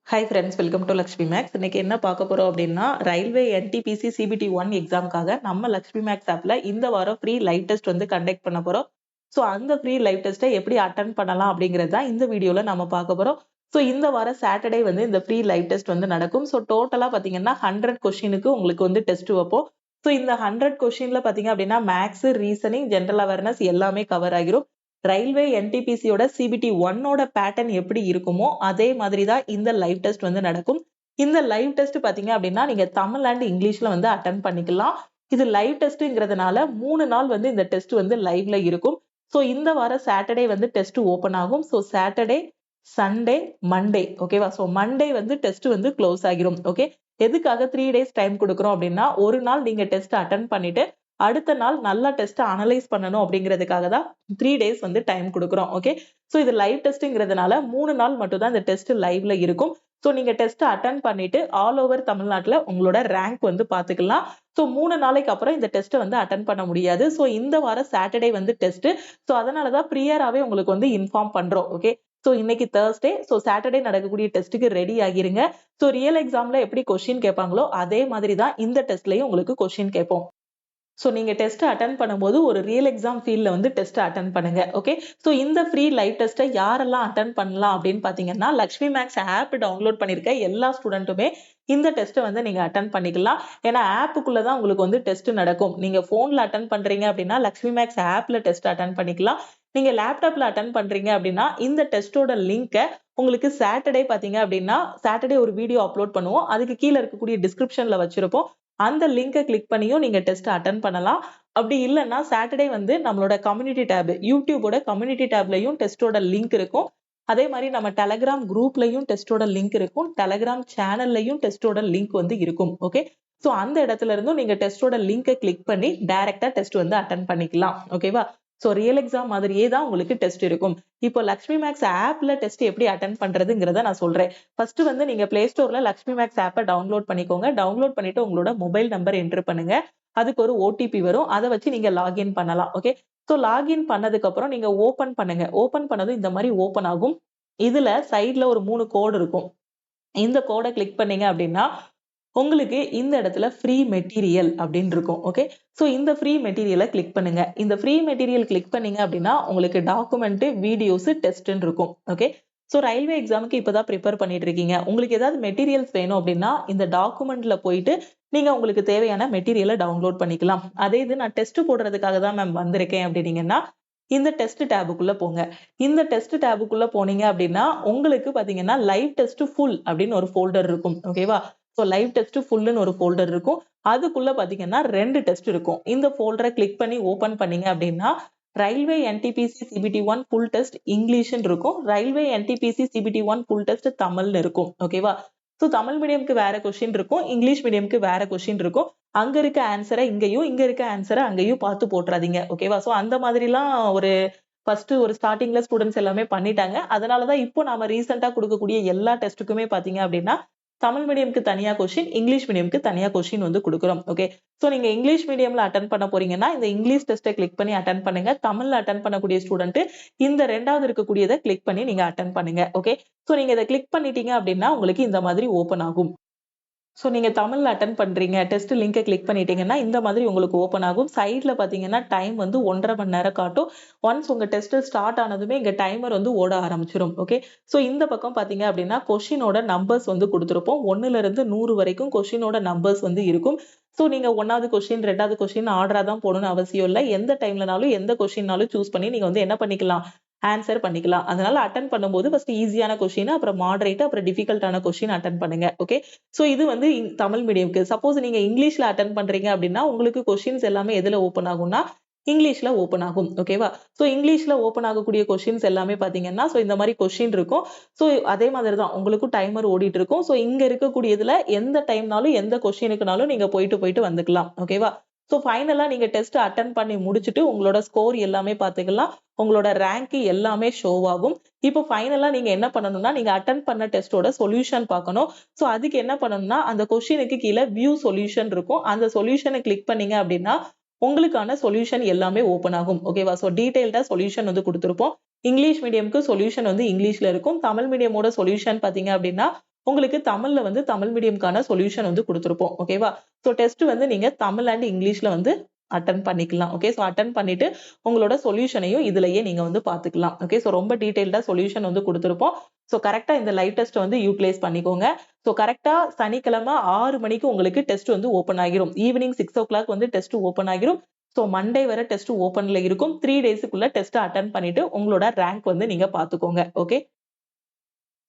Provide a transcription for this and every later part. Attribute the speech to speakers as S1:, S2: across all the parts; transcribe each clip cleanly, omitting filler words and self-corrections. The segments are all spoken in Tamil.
S1: Hi friends, welcome to Lakshmi makes. இன்னைக்கு என்ன பார்க்க போறோம் அப்படின்னா, ரயில்வே என்டிபிசி சிபிடி 1 எக்ஸாமுக்காக நம்ம லக்ஷ்மி மேக்ஸ் ஆப்ல இந்த வாரம் ஃப்ரீ லைவ் டெஸ்ட் வந்து கண்டக்ட் பண்ண போறோம். ஸோ அந்த ஃப்ரீ லைவ் டெஸ்ட்டை எப்படி அட்டன் பண்ணலாம் அப்படிங்கிறது தான் இந்த வீடியோல நம்ம பார்க்க போறோம். ஸோ இந்த வாரம் சாட்டர்டே வந்து இந்த ஃப்ரீ லைவ் டெஸ்ட் வந்து நடக்கும். ஸோ டோட்டலா பார்த்தீங்கன்னா 100 கொஸ்டினுக்கு உங்களுக்கு வந்து டெஸ்ட் வைப்போம். ஸோ இந்த 100 கொஸ்டின்ல பார்த்தீங்க அப்படின்னா மேக்ஸ், ரீசனிங், ஜென்ரல் அவேர்னஸ் எல்லாமே கவர் ஆகிரும். ரயில்வே என்டிபிசியோட சிபிடி 1ஓட பேட்டர்ன் எப்படி இருக்குமோ அதே மாதிரி தான் இந்த லைவ் டெஸ்ட் வந்து நடக்கும். இந்த லைவ் டெஸ்ட் பாத்தீங்க அப்படின்னா நீங்க தமிழ் அண்ட் இங்கிலீஷ்ல வந்து அட்டன் பண்ணிக்கலாம். இது லைவ் டெஸ்ட்ங்கிறதுனால 3 நாள் வந்து இந்த டெஸ்ட் வந்து லைவ்ல இருக்கும். ஸோ இந்த வாரம் சாட்டர்டே வந்து டெஸ்ட் ஓபன் ஆகும். ஸோ சாட்டர்டே, சண்டே, மண்டே, ஓகேவா? ஸோ மண்டே வந்து டெஸ்ட் வந்து க்ளோஸ் ஆகிரும். ஓகே, எதுக்காக 3 டேஸ் டைம் கொடுக்குறோம் அப்படின்னா, ஒரு நாள் நீங்க டெஸ்ட் அட்டன் பண்ணிட்டு அடுத்த நாள் நல்லா டெஸ்ட் அனலைஸ் பண்ணணும் அப்படிங்கிறதுக்காக தான் 3 டேஸ் வந்து டைம் கொடுக்குறோம். ஓகே, ஸோ இது லைவ் டெஸ்ட்ங்கிறதுனால 3 நாள் மட்டும் தான் இந்த டெஸ்ட் லைவ்ல இருக்கும். ஸோ நீங்க டெஸ்ட் அட்டன் பண்ணிட்டு ஆல் ஓவர் தமிழ்நாட்டில் உங்களோட ரேங்க் வந்து பார்த்துக்கலாம். ஸோ 3 நாளைக்கு அப்புறம் இந்த டெஸ்ட்டை வந்து அட்டன் பண்ண முடியாது. ஸோ இந்த வாரம் சாட்டர்டே வந்து டெஸ்ட். ஸோ அதனால தான் ப்ரியராகவே உங்களுக்கு வந்து இன்ஃபார்ம் பண்றோம். ஓகே, ஸோ இன்னைக்கு தேர்ஸ்டே. ஸோ சாட்டர்டே நடக்கக்கூடிய டெஸ்ட்டுக்கு ரெடி ஆகிருங்க. ஸோ ரியல் எக்ஸாம்ல எப்படி கொஸ்டின் கேட்பாங்களோ அதே மாதிரி தான் இந்த டெஸ்ட்லயும் உங்களுக்கு கொஸ்டின் கேட்போம். ஸோ நீங்க டெஸ்ட் அட்டன் பண்ணும்போது ஒரு ரியல் எக்ஸாம் ஃபீல்ட்ல வந்து டெஸ்ட் அட்டன் பண்ணுங்க. ஓகே, ஸோ இந்த ஃப்ரீ லைவ் டெஸ்ட்டை யாரெல்லாம் அட்டன் பண்ணலாம் அப்படின்னு பாத்தீங்கன்னா, லக்ஷ்மி மேக்ஸ் ஆப் டவுன்லோட் பண்ணிருக்க எல்லா ஸ்டூடெண்ட்டுமே இந்த டெஸ்ட்டை வந்து நீங்க அட்டன் பண்ணிக்கலாம். ஏன்னா ஆப்புக்குள்ளதான் உங்களுக்கு வந்து டெஸ்ட் நடக்கும். நீங்க போன்ல அட்டன் பண்றீங்க அப்படின்னா லக்ஷ்மி மேக்ஸ் ஆப்ல டெஸ்ட் அட்டன் பண்ணிக்கலாம். நீங்க லேப்டாப்ல அட்டன் பண்றீங்க அப்படின்னா இந்த டெஸ்டோட லிங்கை உங்களுக்கு சாட்டர்டே பாத்தீங்க அப்படின்னா சாட்டர்டே ஒரு வீடியோ அப்லோட் பண்ணுவோம். அதுக்கு கீழே இருக்கக்கூடிய டிஸ்கிரிப்ஷன்ல வச்சிருப்போம். அந்த லிங்கை கிளிக் பண்ணியும் நீங்க டெஸ்ட் அட்டன் பண்ணலாம். அப்படி இல்லைன்னா சாட்டர்டே வந்து நம்மளோட கம்யூனிட்டி டேப், யூடியூபோட கம்யூனிட்டி டேப்லயும் டெஸ்டோட லிங்க் இருக்கும். அதே மாதிரி நம்ம டெலகிராம் குரூப்லயும் டெஸ்டோட லிங்க் இருக்கும். டெலகிராம் சேனல்லையும் டெஸ்டோட லிங்க் வந்து இருக்கும். ஓகே, ஸோ அந்த இடத்துல இருந்தும் நீங்க டெஸ்டோட லிங்கை கிளிக் பண்ணி டைரக்டா டெஸ்ட் வந்து அட்டன் பண்ணிக்கலாம். ஓகேவா? ஸோ ரியல் எக்ஸாம் மாதிரியே தான் உங்களுக்கு டெஸ்ட் இருக்கும். இப்போ லக்ஷ்மி மேக்ஸ் ஆப்ல டெஸ்ட் எப்படி அட்டன் பண்றதுங்கிறத நான் சொல்றேன். ஃபர்ஸ்ட் வந்து நீங்க பிளே ஸ்டோர்ல லக்ஷ்மி மேக்ஸ் ஆப்பை டவுன்லோட் பண்ணிக்கோங்க. டவுன்லோட் பண்ணிட்டு உங்களோட மொபைல் நம்பர் என்டர் பண்ணுங்க. அதுக்கு ஒரு ஓடிபி வரும். அதை வச்சு நீங்க லாகின் பண்ணலாம். ஓகே, ஸோ லாகின் பண்ணதுக்கு அப்புறம் நீங்க ஓபன் பண்ணுங்க. ஓபன் பண்ணதும் இந்த மாதிரி ஓபன் ஆகும். இதுல சைட்ல ஒரு 3 கோடு இருக்கும். இந்த கோடை கிளிக் பண்ணீங்க அப்படின்னா உங்களுக்கு இந்த இடத்துல ஃப்ரீ மெட்டீரியல் அப்படின்னு இருக்கும். ஓகே, ஸோ இந்த ஃப்ரீ மெட்டீரியலை கிளிக் பண்ணுங்க. இந்த ஃப்ரீ மெட்டீரியல் கிளிக் பண்ணீங்க அப்படின்னா உங்களுக்கு டாக்குமெண்ட், வீடியோஸ், டெஸ்ட்ன்னு இருக்கும். ஓகே, ஸோ ரயில்வே எக்ஸாமுக்கு இப்பதான் ப்ரிப்பேர் பண்ணிட்டு இருக்கீங்க. உங்களுக்கு ஏதாவது மெட்டீரியல்ஸ் வேணும் அப்படின்னா இந்த டாக்குமெண்ட்ல போயிட்டு நீங்க உங்களுக்கு தேவையான மெட்டீரியலை டவுன்லோட் பண்ணிக்கலாம். அதே இது நான் டெஸ்ட் போடுறதுக்காக தான் மேம் வந்திருக்கேன் அப்படின்னீங்கன்னா இந்த டெஸ்ட் டேபுக்குள்ள போங்க. இந்த டெஸ்ட் டேபுக்குள்ள போனீங்க அப்படின்னா உங்களுக்கு பாத்தீங்கன்னா லைவ் டெஸ்ட் ஃபுல் அப்படின்னு ஒரு ஃபோல்டர் இருக்கும். ஓகேவா? ஸோ லைவ் டெஸ்ட் ஃபுல்லுன்னு ஒரு ஃபோல்டர் இருக்கும். அதுக்குள்ள பாத்தீங்கன்னா 2 டெஸ்ட் இருக்கும். இந்த ஃபோல்டரை கிளிக் பண்ணி ஓபன் பண்ணீங்க அப்படின்னா railway NTPC CBT 1 full test இங்கிலீஷ்னு இருக்கும். Railway NTPC CBT 1 full test தமிழ்னு இருக்கும். ஓகேவா? ஸோ தமிழ் மீடியம்க்கு வேற கொஸ்டின் இருக்கும், இங்கிலீஷ் மீடியம்க்கு வேற கொஸ்டின் இருக்கும். அங்க இருக்க ஆன்சரை இங்கேயும், இங்க இருக்க ஆன்சரை அங்கேயும் பார்த்து போட்டுறாதீங்க. ஓகேவா? ஸோ அந்த மாதிரிலாம் ஒரு ஃபர்ஸ்ட் ஒரு ஸ்டார்டிங்ல ஸ்டூடெண்ட்ஸ் எல்லாமே பண்ணிட்டாங்க. அதனாலதான் இப்போ நாம ரீசெண்டா கொடுக்கக்கூடிய எல்லா டெஸ்ட்டுக்குமே பாத்தீங்க அப்படின்னா தமிழ் மீடியம்க்கு தனியா கொஸ்டின், இங்கிலீஷ் மீடியம்க்கு தனியா கொஸ்டின் வந்து கொடுக்குறோம். ஓகே, ஸோ நீங்க இங்கிலீஷ் மீடியம்ல அட்டன் பண்ண போறீங்கன்னா இந்த இங்கிலீஷ் டெஸ்ட்டை கிளிக் பண்ணி அட்டன் பண்ணுங்க. தமிழ்ல அட்டன் பண்ணக்கூடிய ஸ்டூடெண்ட் இந்த 2வது இருக்கக்கூடியதை கிளிக் பண்ணி நீங்க அட்டன் பண்ணுங்க. ஓகே, ஸோ நீங்க இதை கிளிக் பண்ணிட்டீங்க அப்படின்னா உங்களுக்கு இந்த மாதிரி ஓபன் ஆகும். ஸோ நீங்க தமிழ்ல அட்டன் பண்றீங்க, டெஸ்ட் லிங்கை கிளிக் பண்ணிட்டீங்கன்னா இந்த மாதிரி உங்களுக்கு ஓப்பன் ஆகும். சைட்ல பாத்தீங்கன்னா டைம் வந்து 1.5 மணி நேரம் காட்டும். ஒன்ஸ் உங்க டெஸ்ட் ஸ்டார்ட் ஆனதுமே இங்க டைமர் வந்து ஓட ஆரம்பிச்சிடும். ஓகே, ஸோ இந்த பக்கம் பாத்தீங்க அப்படின்னா கொஸ்டினோட நம்பர்ஸ் வந்து கொடுத்துருப்போம். 1ல இருந்து 100 வரைக்கும் கொஸ்டினோட நம்பர்ஸ் வந்து இருக்கும். ஸோ நீங்க 1வது கொஸ்டின், 2வது கொஸ்டின் ஆர்டரா தான் போடணும்னு அவசியம் இல்லை. எந்த டைம்லனாலும் எந்த கொஸ்டின்னாலும் சூஸ் பண்ணி நீங்க வந்து என்ன பண்ணிக்கலாம், ஆன்சர் பண்ணிக்கலாம். அதனால அட்டன் பண்ணும்போது ஃபர்ஸ்ட் ஈஸியான கொஸ்டின், அப்புறம் மாடரேட், அப்புறம் டிஃபிகல்ட்டான கொஸ்டின் அட்டன் பண்ணுங்க. ஓகே, ஸோ இது வந்து தமிழ் மீடியம்க்கு. சப்போஸ் நீங்க இங்கிலீஷ்ல அட்டன் பண்றீங்க அப்படின்னா உங்களுக்கு கொஸ்டின்ஸ் எல்லாமே எதுல ஓப்பன் ஆகும்னா இங்கிலீஷ்ல ஓப்பன் ஆகும். ஓகேவா? ஸோ இங்கிலீஷ்ல ஓப்பன் ஆகக்கூடிய கொஸ்டின்ஸ் எல்லாமே பாத்தீங்கன்னா ஸோ இந்த மாதிரி கொஸ்டின் இருக்கும். ஸோ அதே மாதிரி தான் உங்களுக்கும் டைமர் ஓடிட்டு இருக்கும். ஸோ இங்க இருக்கக்கூடியதுல எந்த டைம்னாலும் எந்த கொஸ்டினுக்குனாலும் நீங்க போயிட்டு போயிட்டு வந்துக்கலாம். ஓகேவா? ஸோ ஃபைனலா நீங்க டெஸ்ட் அட்டன் பண்ணி முடிச்சுட்டு உங்களோட ஸ்கோர் எல்லாமே பாத்துக்கலாம். உங்களோட ரேங்க் எல்லாமே ஷோ ஆகும். இப்போ ஃபைனலா நீங்க என்ன பண்ணணும்னா நீங்க அட்டன் பண்ண டெஸ்டோட சொல்யூஷன் பார்க்கணும். ஸோ அதுக்கு என்ன பண்ணணும்னா அந்த கொஸ்டினுக்கு கீழே வியூ சொல்யூஷன் இருக்கும். அந்த சொல்யூஷனை கிளிக் பண்ணீங்க அப்படின்னா உங்களுக்கான சொல்யூஷன் எல்லாமே ஓப்பன் ஆகும். ஓகேவா? ஸோ டீடைல்டா சொல்யூஷன் வந்து கொடுத்துருப்போம். இங்கிலீஷ் மீடியம்க்கு சொல்யூஷன் வந்து இங்கிலீஷ்ல இருக்கும். தமிழ் மீடியமோட சொல்யூஷன் பாத்தீங்க அப்படின்னா உங்களுக்கு தமிழ்ல வந்து தமிழ் மீடியம்க்கான சொல்யூஷன் வந்து கொடுத்திருப்போம். ஓகேவா? சோ டெஸ்ட் வந்து நீங்க தமிழ் அண்ட் இங்கிலீஷ்ல வந்து அட்டெண்ட் பண்ணிக்கலாம். ஓகே. சோ அட்டெண்ட் பண்ணிட்டு உங்களோட சொல்யூஷனையும் இதுலயே நீங்க வந்து பாத்துக்கலாம். ஓகே. சோ ரொம்ப டீடைல்டா சொல்யூஷன் வந்து கொடுத்திருப்போம். சோ கரெக்ட்டா இந்த லைவ் டெஸ்ட் வந்து யூட்டிலைஸ் பண்ணிக்கோங்க. சோ கரெக்ட்டா சனிக்கிழமை 6 மணிக்கு உங்களுக்கு டெஸ்ட் வந்து ஓபன் ஆகிரும். ஈவினிங் 6:00 வந்து டெஸ்ட் ஓபன் ஆகிரும். சோ மண்டே வரை டெஸ்ட் ஓபன்ல இருக்கும். 3 டேஸ்க்குள்ள டெஸ்ட் அட்டெண்ட் பண்ணிட்டு உங்களோட ரேங்க் வந்து நீங்க பாத்துக்கோங்க. ஓகே.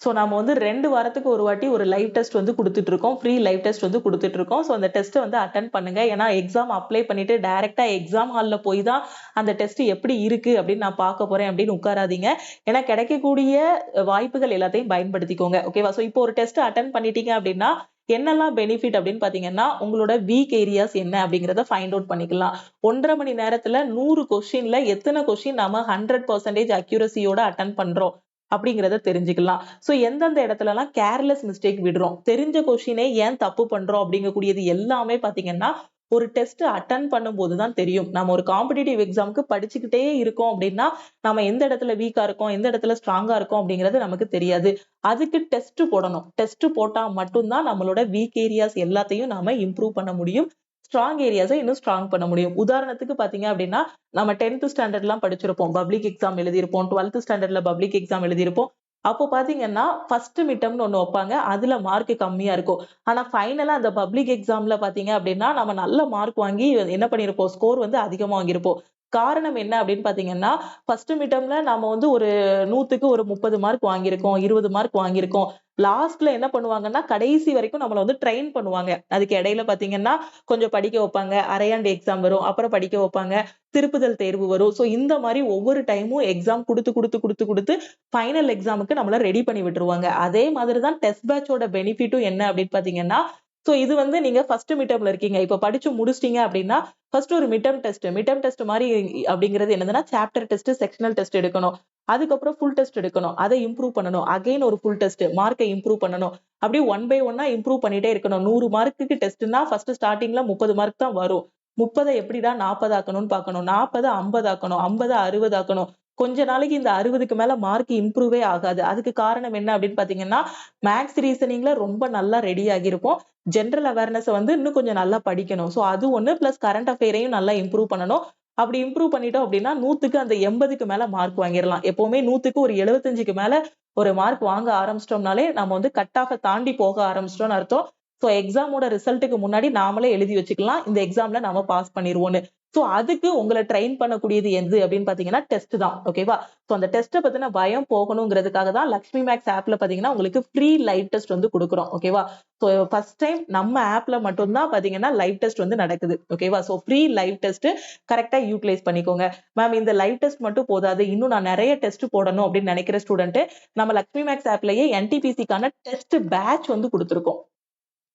S1: சோ நாம வந்து 2 வாரத்துக்கு ஒரு வாட்டி ஒரு லைவ் டெஸ்ட் வந்து குடுத்துட்டு இருக்கோம். ஃப்ரீ லைவ் டெஸ்ட் வந்து குடுத்துட்டு இருக்கோம். சோ அந்த டெஸ்ட்ட வந்து அட்டெண்ட் பண்ணுங்க. ஏன்னா எக்ஸாம் அப்ளை பண்ணிட்டு டைரக்ட்டா எக்ஸாம் ஹால்ல போய் தான் அந்த டெஸ்ட் எப்படி இருக்கு அப்படின்னு நான் பார்க்க போறேன் அப்படின்னு உட்காராதீங்க. ஏன்னா கிடைக்கக்கூடிய வாய்ப்புகள் எல்லாத்தையும் பயன்படுத்திக்கோங்க. ஓகேவா? சோ இப்போ ஒரு டெஸ்ட் அட்டெண்ட் பண்ணிட்டீங்க அப்படின்னா என்னெல்லாம் பெனிஃபிட் அப்படின்னு பாத்தீங்கன்னா, உங்களோட வீக் ஏரியாஸ் என்ன அப்படிங்கிறத ஃபைண்ட் அவுட் பண்ணிக்கலாம். 1.5 மணி நேரத்துல 100 கொஸ்டின்ல எத்தனை கொஸ்டின் நாம 100% அக்யூரசியோட அட்டெண்ட் பண்றோம் அப்படிங்கிறத தெரிஞ்சுக்கலாம். சோ எந்தெந்த இடத்துலலாம் கேர்லெஸ் மிஸ்டேக் விடுறோம், தெரிஞ்ச கொஸ்டினே ஏன் தப்பு பண்றோம் அப்படிங்கக்கூடியது எல்லாமே பாத்தீங்கன்னா, ஒரு டெஸ்ட் அட்டெண்ட் பண்ணும்போது தான் தெரியும். நம்ம ஒரு காம்படிட்டிவ் எக்ஸாம்க்கு படிச்சுக்கிட்டே இருக்கோம் அப்படின்னா, நம்ம எந்த இடத்துல வீக்கா இருக்கோம், எந்த இடத்துல ஸ்ட்ராங்கா இருக்கோம் அப்படிங்கிறது நமக்கு தெரியாது. அதுக்கு டெஸ்ட் போடணும். டெஸ்ட் போட்டா மட்டும் தான் நம்மளோட வீக் ஏரியாஸ் எல்லாத்தையும் நாம இம்ப்ரூவ் பண்ண முடியும். ஸ்ட்ராங் ஏரியாஸ இன்னும் ஸ்ட்ராங் பண்ண முடியும். உதாரணத்துக்கு பாத்தீங்க அப்படின்னா, நம்ம 10th ஸ்டாண்டர்ட்லாம் படிச்சிருப்போம். Public exam எழுதியிருப்போம். 12th ஸ்டாண்டர்ட்ல பப்ளிக் எக்ஸாம் எழுதியிருப்போம். அப்போ பாத்தீங்கன்னா, ஃபர்ஸ்ட் மிட்டம்னு ஒண்ணு வைப்பாங்க. அதுல மார்க் கம்மியா இருக்கும். ஆனா ஃபைனலா அந்த பப்ளிக் எக்ஸாம்ல பாத்தீங்க அப்படின்னா, நம்ம நல்ல மார்க் வாங்கி என்ன பண்ணியிருப்போம், ஸ்கோர் வந்து அதிகமா வாங்கியிருப்போம். காரணம் என்ன அப்படின்னு பாத்தீங்கன்னா, ஃபர்ஸ்ட் மிட்டம்ல நாம வந்து ஒரு 100க்கு ஒரு 30 மார்க் வாங்கியிருக்கோம், 20 மார்க் வாங்கியிருக்கோம். லாஸ்ட்ல என்ன பண்ணுவாங்கன்னா, கடைசி வரைக்கும் நம்மள வந்து ட்ரெயின் பண்ணுவாங்க. அதுக்கு இடையில பாத்தீங்கன்னா, கொஞ்சம் படிக்க வைப்பாங்க. அரையாண்டு எக்ஸாம் வரும். அப்புறம் படிக்க வைப்பாங்க. திருப்புதல் தேர்வு வரும். சோ இந்த மாரி ஒவ்வொரு டைமும் எக்ஸாம் குடுத்து ஃபைனல் எக்ஸாமுக்கு நம்மள ரெடி பண்ணி விட்டுருவாங்க. அதே மாதிரி தான் டெஸ்ட் பேட்சோட பெனிஃபிட்டும் என்ன அப்படின்னு பாத்தீங்கன்னா, சோ இது வந்து நீங்க ஃபர்ஸ்ட் மிட்டம்ல இருக்கீங்க. இப்ப படிச்சு முடிச்சிட்டீங்க அப்படின்னா, ஃபர்ஸ்ட் ஒரு மிட்டம் டெஸ்ட். மிட்டம் டெஸ்ட் மாரி அப்படிங்கிறது என்னதுன்னா, சாப்டர் டெஸ்ட், செக்ஷனல் டெஸ்ட் எடுக்கணும். அதுக்கப்புறம் ஃபுல் டெஸ்ட் எடுக்கணும். அத இம்ப்ரூவ் பண்ணணும். அகைன் ஒரு ஃபுல் டெஸ்ட். மார்க்க இம்ப்ரூவ் பண்ணணும். அப்படியே ஒன் பை ஒன்னா இம்ப்ரூவ் பண்ணிட்டே இருக்கணும். 100 மார்க்குக்கு டெஸ்ட்னா ஃபர்ஸ்ட் ஸ்டார்ட்டிங்ல 30 மார்க் தான் வரும். 30 எப்படிடா 40 ஆக்கணும்னு பார்க்கணும். 40 50 ஆக்கணும். 50 60 ஆக்கணும். கொஞ்ச நாளைக்கு இந்த 60க்கு மேல மார்க் இம்ப்ரூவே ஆகாது. அதுக்கு காரணம் என்ன அப்படின்னு பாத்தீங்கன்னா, மேத்ஸ் ரீசனிங்ல ரொம்ப நல்லா ரெடி ஆகியிருப்போம். ஜெனரல் அவேர்னஸ வந்து இன்னும் கொஞ்சம் நல்லா படிக்கணும். சோ அது ஒண்ணு பிளஸ் கரண்ட் அஃபேரையும் நல்லா இம்ப்ரூவ் பண்ணணும். அப்படி இம்ப்ரூவ் பண்ணிட்டோம் அப்படின்னா 100க்கு அந்த 80க்கு மேல மார்க் வாங்கிரலாம். எப்பவுமே 100க்கு ஒரு 75க்கு மேல ஒரு மார்க் வாங்க ஆரம்பிச்சிட்டோம்னாலே நம்ம வந்து கட் ஆஃப தாண்டி போக ஆரம்பிச்சிட்டோம்னு அர்த்தம். சோ எக்ஸாமோட ரிசல்ட்டுக்கு முன்னாடி நாமளே எழுதி வச்சுக்கலாம். இந்த எக்ஸாம்ல நாம பாஸ் பண்ணிருவோம்னு. சோ அதுக்கு உங்கள ட்ரெயின் பண்ணக்கூடியது எது அப்படின்னு பாத்தீங்கன்னா, டெஸ்ட் தான். ஓகேவா? சோ அந்த டெஸ்ட்ட பத்தின பயம் போகணுங்கிறதுக்காக தான் லக்ஷ்மி மேக்ஸ் ஆப்ல பாத்தீங்கன்னா, உங்களுக்கு ஃப்ரீ லைவ் டெஸ்ட் வந்து குடுக்குறோம். ஓகேவா? சோ ஃபர்ஸ்ட் டைம் நம்ம ஆப்ல மட்டும் தான் பாத்தீங்கன்னா, லைவ் டெஸ்ட் வந்து நடக்குது. ஓகேவா? சோ ஃப்ரீ லைவ் டெஸ்ட் கரெக்ட்டா யூட்டிலைஸ் பண்ணிக்கோங்க. மேம் இந்த லைவ் டெஸ்ட் மட்டும் போதாது. இன்னும் நான் நெறைய டெஸ்ட் போடணும் அப்படின்னு நெனைக்கிற ஸ்டூடெண்ட் நம்ம லக்ஷ்மி மேக்ஸ் ஆப்லயே என்டிபிசிக்கான டெஸ்ட் பேட்ச் வந்து குடுத்துருக்கோம்.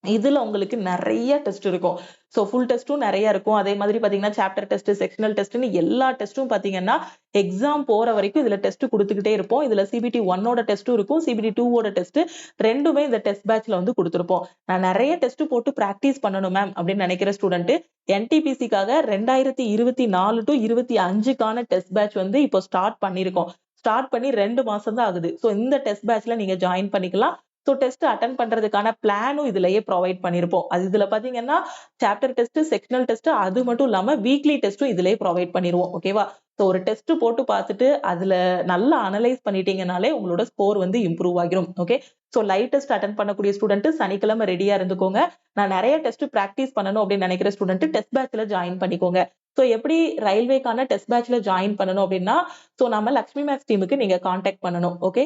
S1: இதுல உங்களுக்கு நெறைய டெஸ்ட் இருக்கும். சோ ஃபுல் டெஸ்டும் நெறைய இருக்கும். அதே மாதிரி பாத்தீங்கன்னா, சாப்டர் டெஸ்ட், செக்ஷனல் டெஸ்ட்ன்னு எல்லா டெஸ்டும் பாத்தீங்கன்னா, எக்ஸாம் போற வரைக்கும் இதுல டெஸ்ட் குடுத்துக்கிட்டே இருப்போம். இதுல சிபிடி 1ஓட டெஸ்டும் இருக்கும். சிபிடி 2ஓட டெஸ்ட் 2மே இந்த டெஸ்ட் பேட்ச்ல வந்து குடுத்திருப்போம். நான் நெறைய டெஸ்ட் போட்டு பிராக்டிஸ் பண்ணணும் மேம் அப்படின்னு நெனைக்கிற ஸ்டூடெண்ட் என்டிபிசிக்காக 2024 to 25க்கான டெஸ்ட் பேட்ச் வந்து இப்போ ஸ்டார்ட் பண்ணியிருக்கோம். ஸ்டார்ட் பண்ணி 2 மாசம் தான் ஆகுது. சோ இந்த டெஸ்ட் பேட்ச்ல நீங்க ஜாயின் பண்ணிக்கலாம். சோ டெஸ்ட் அட்டெண்ட் பண்றதுக்கான பிளானும் இதுலயே ப்ரொவைட் பண்ணிருப்போம். அது இதுல பாத்தீங்கன்னா, சாப்டர் டெஸ்ட், செக்ஷனல் டெஸ்ட் அது மட்டும் இல்லாம வீக்லி டெஸ்டும் இதுலயே ப்ரொவைட் பண்ணிருவோம். ஓகேவா? சோ ஒரு டெஸ்ட் போட்டு பார்த்துட்டு அதுல நல்லா அனலைஸ் பண்ணிட்டீங்கனாலே உங்களோட ஸ்கோர் வந்து இம்ப்ரூவ் ஆகிரும். Okay. So live test attend பண்ணக்கூடிய ஸ்டூடெண்ட் சனிக்கிழமை ரெடியா இருந்துக்கோங்க. நான் நெறைய டெஸ்ட் பிராக்டிஸ் பண்ணணும் அப்படின்னு நினைக்கிற ஸ்டூடெண்ட் டெஸ்ட் பேட்ச்ல ஜாயின் பண்ணிக்கோங்க. சோ எப்படி ரயில்வேக்கான டெஸ்ட் பேட்ச்ல ஜாயின் பண்ணணும் அப்படின்னா, சோ நம்ம லக்ஷ்மி மேக்ஸ் டீமுக்கு நீங்க கான்டாக்ட் பண்ணணும். ஓகே.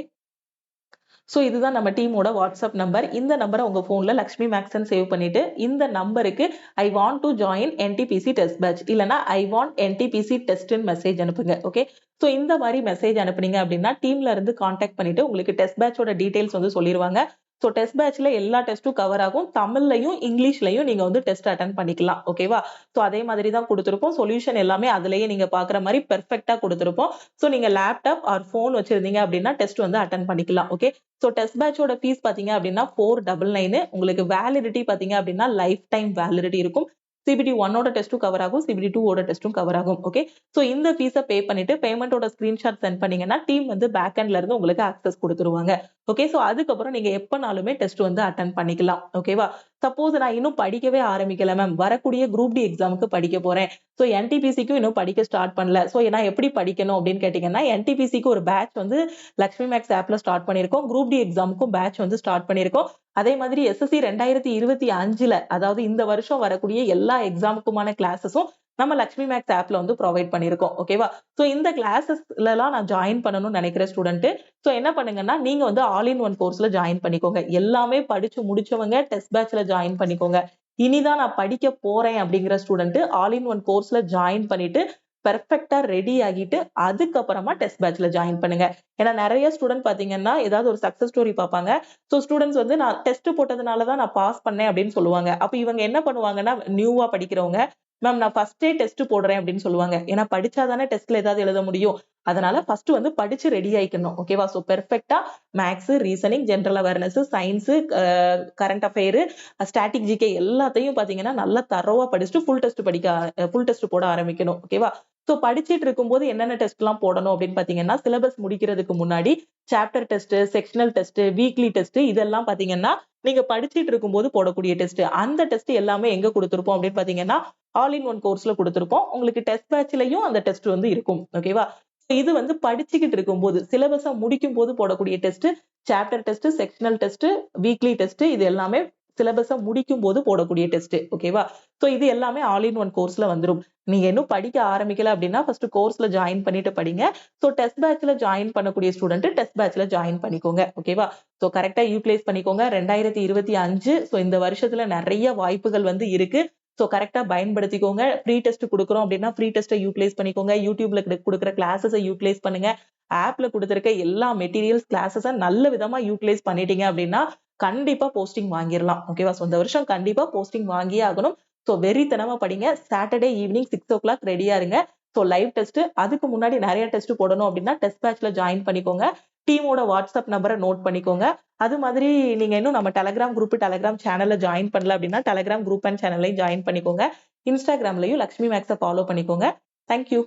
S1: சோ இதுதான் நம்ம டீமோட வாட்ஸ்அப் நம்பர். இந்த நம்பரை உங்க போன்ல லக்ஷ்மி மேக்ஸ்ன்னு சேவ் பண்ணிட்டு இந்த நம்பருக்கு I want to join NTPC test batch இல்லனா ஐ வாண்ட் என்டிபிசி டெஸ்ட்னு மெசேஜ் அனுப்புங்க. ஓகே. சோ இந்த மாதிரி மெசேஜ் அனுப்புனீங்க அப்படின்னா டீம்ல இருந்து கான்டாக்ட் பண்ணிட்டு உங்களுக்கு டெஸ்ட் பேட்சோட டீடைல்ஸ் வந்து சொல்லிருவாங்க. சோ டெஸ்ட் பேட்ச்ல எல்லா டெஸ்டும் கவர் ஆகும். தமிழ்லயும் இங்கிலீஷ்லயும் நீங்க வந்து டெஸ்ட் அட்டெண்ட் பண்ணிக்கலாம். ஓகேவா? சோ அதே மாதிரி தான் கொடுத்திருப்போம். சொல்யூஷன் எல்லாமே அதுலயே நீங்க பாக்குற மாதிரி பெர்ஃபெக்ட்டா கொடுத்திருப்போம். சோ நீங்க லேப்டாப் ஆர் போன் வச்சிருந்தீங்க அப்படின்னா டெஸ்ட் வந்து அட்டெண்ட் பண்ணிக்கலாம். ஓகே. சோ டெஸ்ட் பேட்சோட ஃபீஸ் பாத்தீங்க அப்படின்னா 499. உங்களுக்கு வேலிடிட்டி பாத்தீங்க அப்படின்னா லைஃப் டைம் வேலிடிட்டி இருக்கும். சிபிடி 1ஓட டெஸ்டும் கவர் ஆகும். சிபிடி 2ஓட டெஸ்டும் கவர் ஆகும். ஓகே. சோ இந்த ஃபீஸ பே பண்ணிட்டு பேமெண்டோட ஸ்கிரீன்ஷாட் சென்ட் பண்ணீங்கன்னா டீம் வந்து பேக் எண்ட்ல இருந்து உங்களுக்கு ஆக்சஸ் கொடுத்துருவாங்க. ஓகே. சோ அதுக்கப்புறம் நீங்க எப்பனாலுமே டெஸ்ட் வந்து அட்டெண்ட் பண்ணிக்கலாம். ஓகேவா? சப்போஸ் நான் இன்னும் படிக்கவே ஆரம்பிக்கல மேம். வரக்கூடிய குரூப் டி எக்ஸாம்க்கு படிக்க போறேன். சோ என்டிபிசிக்கும் இன்னும் படிக்க ஸ்டார்ட் பண்ணல. சோ நான் எப்படி படிக்கணும் அப்படின்னு கேட்டீங்கன்னா, என்டிபிசிக்கு ஒரு பேட்ச் வந்து லக்ஷ்மி மேக்ஸ் ஆப்ல ஸ்டார்ட் பண்ணியிருக்கோம். குரூப் டி எக்ஸாமுக்கும் பேட்ச் வந்து ஸ்டார்ட் பண்ணியிருக்கோம். அதே மாதிரி எஸ்எஸ்சி 2025ல அதாவது இந்த வருஷம் வரக்கூடிய எல்லா எக்ஸாமுக்குமான கிளாஸஸும் நம்ம லக்ஷ்மி மேக்ஸ் ஆப்ல வந்து ப்ரொவைட் பண்ணியிருக்கோம். ஓகேவா? சோ இந்த கிளாஸஸ்லலாம் நான் ஜாயின் பண்ணணும்னு நினைக்கிற ஸ்டூடெண்ட் சோ என்ன பண்ணுங்கன்னா, நீங்க வந்து ஆல் இன் ஒன் கோர்ஸ்ல ஜாயின் பண்ணிக்கோங்க. எல்லாமே படிச்சு முடிச்சவங்க டெஸ்ட் பேட்ச்ல ஜாயின் பண்ணிக்கோங்க. இனிதான் நான் படிக்க போறேன் அப்படிங்கிற ஸ்டூடெண்ட் ஆல் இன் ஒன் கோர்ஸ்ல ஜாயின் பண்ணிட்டு பெர்ஃபெக்ட்டா ரெடி ஆகிட்டு அதுக்கப்புறமா டெஸ்ட் பேட்ச்ல ஜாயின் பண்ணுங்க. ஏன்னா நெறைய ஸ்டூடெண்ட் பாத்தீங்கன்னா, ஏதாவது ஒரு சக்சஸ் ஸ்டோரி பார்ப்பாங்க. சோ ஸ்டூடெண்ட்ஸ் வந்து நான் டெஸ்ட் போட்டதுனால தான் நான் பாஸ் பண்ணேன் அப்படின்னு சொல்லுவாங்க. அப்ப இவங்க என்ன பண்ணுவாங்கன்னா, நியூவா படிக்கிறவங்க, மேம் நான் ஃபர்ஸ்ட்டே டெஸ்ட் போடுறேன் அப்படின்னு சொல்லுவாங்க. ஏன்னா படிச்சா தானே டெஸ்ட்ல ஏதாவது எழுத முடியும். அதனால ஃபர்ஸ்ட் வந்து படிச்சு ரெடி ஆயிக்கணும். ஓகேவா? சோ பெர்ஃபெக்ட்டா maths, reasoning, general awareness, science, current affair, static GK எல்லாத்தையும் பாத்தீங்கன்னா நல்லா தரோவா படிச்சுட்டு ஃபுல் டெஸ்ட் போட ஆரம்பிக்கணும். ஓகேவா? சோ படிச்சிட்டு இருக்கும்போது என்னென்ன டெஸ்ட்லாம் போடணும் அப்படின்னு பாத்தீங்கன்னா, சிலபஸ் முடிக்கிறதுக்கு முன்னாடி chapter test, sectional test, weekly test இதெல்லாம் பாத்தீங்கன்னா, நீங்க படிச்சிட்டு இருக்கும்போது போடக்கூடிய டெஸ்ட். அந்த டெஸ்ட் எல்லாமே எங்க குடுத்திருப்போம் அப்படின்னு பாத்தீங்கன்னா, ஆல் இன் ஒன் கோர்ஸ்ல குடுத்திருப்போம். உங்களுக்கு டெஸ்ட் பேட்ச்லயும் அந்த டெஸ்ட் வந்து இருக்கும். ஓகேவா? இது வந்து படிச்சுக்கிட்டு இருக்கும்போது, சிலபஸ முடிக்கும்போது போடக்கூடிய test, chapter test, sectional test, weekly test இது எல்லாமே சிலபஸ முடிக்கும்போது போடக்கூடிய டெஸ்ட். ஓகேவா? சோ இது எல்லாமே ஆல் இன் ஒன் கோர்ஸ்ல வந்துரும். நீங்க இன்னும் படிக்க ஆரம்பிக்கல அப்படின்னா, ஃபர்ஸ்ட் கோர்ஸ்ல ஜாயின் பண்ணிட்டு படிங்க. சோ டெஸ்ட் பேட்ச்ல ஜாயின் பண்ணக்கூடிய ஸ்டூடெண்ட் டெஸ்ட் பேட்ச்ல ஜாயின் பண்ணிக்கோங்க. ஓகேவா? சோ கரெக்ட்டா யூட்டிலைஸ் பண்ணிக்கோங்க. 2025 சோ இந்த வருஷத்துல நெறைய வாய்ப்புகள் வந்து இருக்கு. சோ கரெக்ட்டா பயன்படுத்திக்கோங்க. ஃப்ரீ டெஸ்ட் குடுக்குறோம் அப்படின்னா, ஃப்ரீ டெஸ்ட்ட யூட்டிலைஸ் பண்ணிக்கோங்க. YouTubeல குடுக்குற கிளாஸஸ யூட்டிலைஸ் பண்ணுங்க. ஆப்ல குடுத்திருக்க எல்லா மெட்டீரியல்ஸ், கிளாஸஸ நல்ல விதமா யூட்டிலைஸ் பண்ணிட்டீங்க அப்படின்னா, கண்டிப்பா போஸ்டிங் வாங்கிரலாம். ஓகேவா? சோ இந்த வருஷம் கண்டிப்பா போஸ்டிங் வாங்கியே ஆகணும். சோ வெறித்தனமா படிங்க. சாட்டர்டே ஈவினிங் 6:00 ரெடியா இருங்க. சோ லைவ் டெஸ்ட் அதுக்கு முன்னாடி நெறைய டெஸ்ட் போடணும் அப்படின்னா, டெஸ்ட் பேட்ச்ல ஜாயின் பண்ணிக்கோங்க. டீமோட வாட்ஸ்அப் நம்பர நோட் பண்ணிக்கோங்க. அது மாதிரி நீங்க இன்னும் நம்ம டெலகிராம் குரூப், டெலகிராம் சேனல்ல ஜாயின் பண்ணல அப்படின்னா, டெலகிராம் குரூப் அண்ட் சேனலையும் ஜாயின் பண்ணிக்கோங்க. இன்ஸ்டாகிராம்லயும் லக்ஷ்மி மேக்ஸ ஃபாலோ பண்ணிக்கோங்க. Thank you.